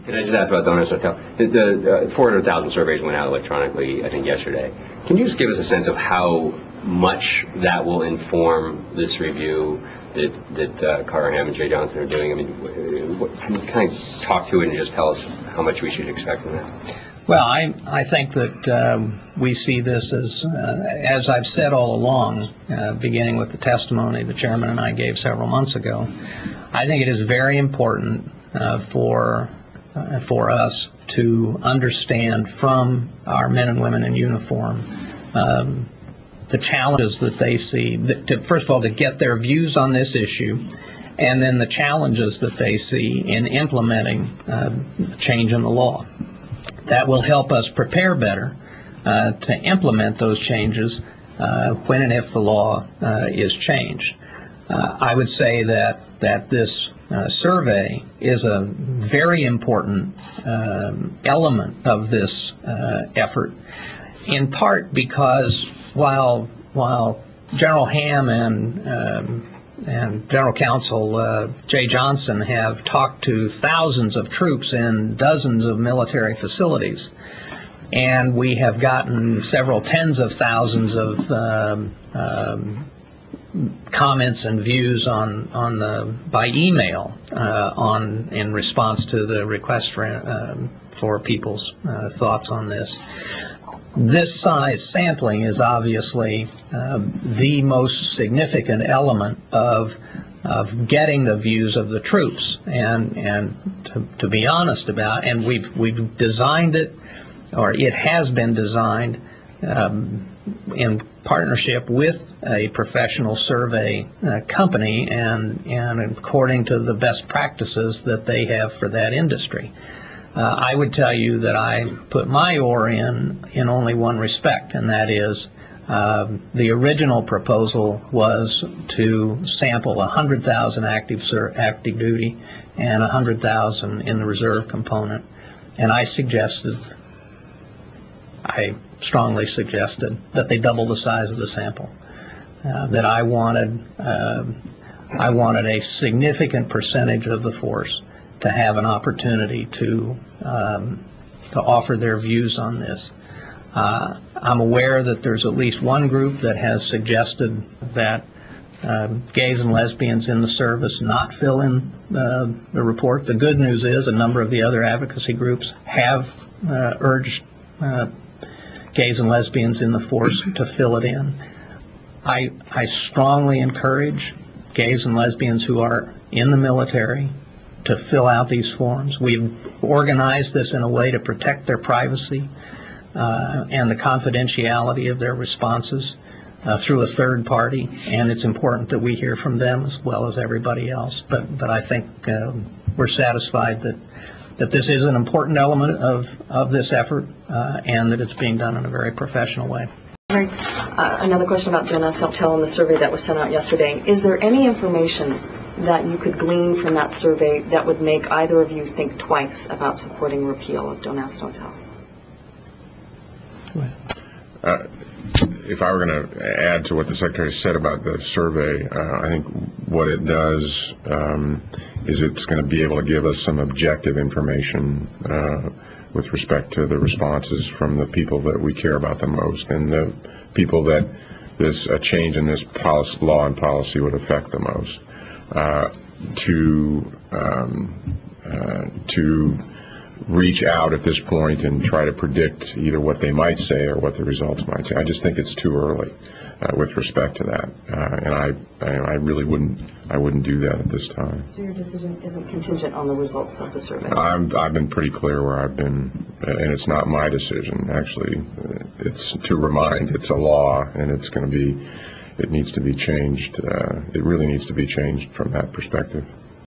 Can I just ask about Donuts Hotel? The 400,000 surveys went out electronically, I think, yesterday. Can you just give us a sense of how much that will inform this review that Carter Ham and Jay Johnson are doing? I mean, can you kind of talk to it and just tell us how much we should expect from that? Well, I think that we see this as I've said all along, beginning with the testimony the chairman and I gave several months ago. I think it is very important for us to understand from our men and women in uniform the challenges that they see, first of all, to get their views on this issue, and then the challenges that they see in implementing change in the law. That will help us prepare better to implement those changes when and if the law is changed. I would say that this survey is a very important element of this effort, in part because while General Ham and General Counsel Jay Johnson have talked to thousands of troops in dozens of military facilities, and we have gotten several tens of thousands of comments and views by email in response to the request for people's thoughts on this. This size sampling is obviously the most significant element of getting the views of the troops, and to be honest about, and we've designed it, or it has been designed in partnership with a professional survey company and according to the best practices that they have for that industry. I would tell you that I put my oar in only one respect, and that is the original proposal was to sample 100,000 active duty and 100,000 in the reserve component, and I strongly suggested that they double the size of the sample. That I wanted a significant percentage of the force to have an opportunity to offer their views on this. I'm aware that there's at least one group that has suggested that gays and lesbians in the service not fill in the report. The good news is a number of the other advocacy groups have urged gays and lesbians in the force to fill it in. I strongly encourage gays and lesbians who are in the military to fill out these forms. We've organized this in a way to protect their privacy and the confidentiality of their responses through a third party, and it's important that we hear from them as well as everybody else. But I think we're satisfied that this is an important element of this effort and that it's being done in a very professional way. Another question about Donuts Don't Tell in the survey that was sent out yesterday. Is there any information that you could glean from that survey that would make either of you think twice about supporting repeal of Donuts Don't Tell? If I were going to add to what the Secretary said about the survey, I think what it does is it's going to be able to give us some objective information with respect to the responses from the people that we care about the most and the people that a change in this law and policy would affect the most. To reach out at this point and try to predict either what they might say or what the results might say. I just think it's too early with respect to that, and I really wouldn't do that at this time. So your decision isn't contingent on the results of the survey? I've been pretty clear where I've been, and it's not my decision. Actually, it's to remind it's a law, and it needs to be changed. It really needs to be changed from that perspective.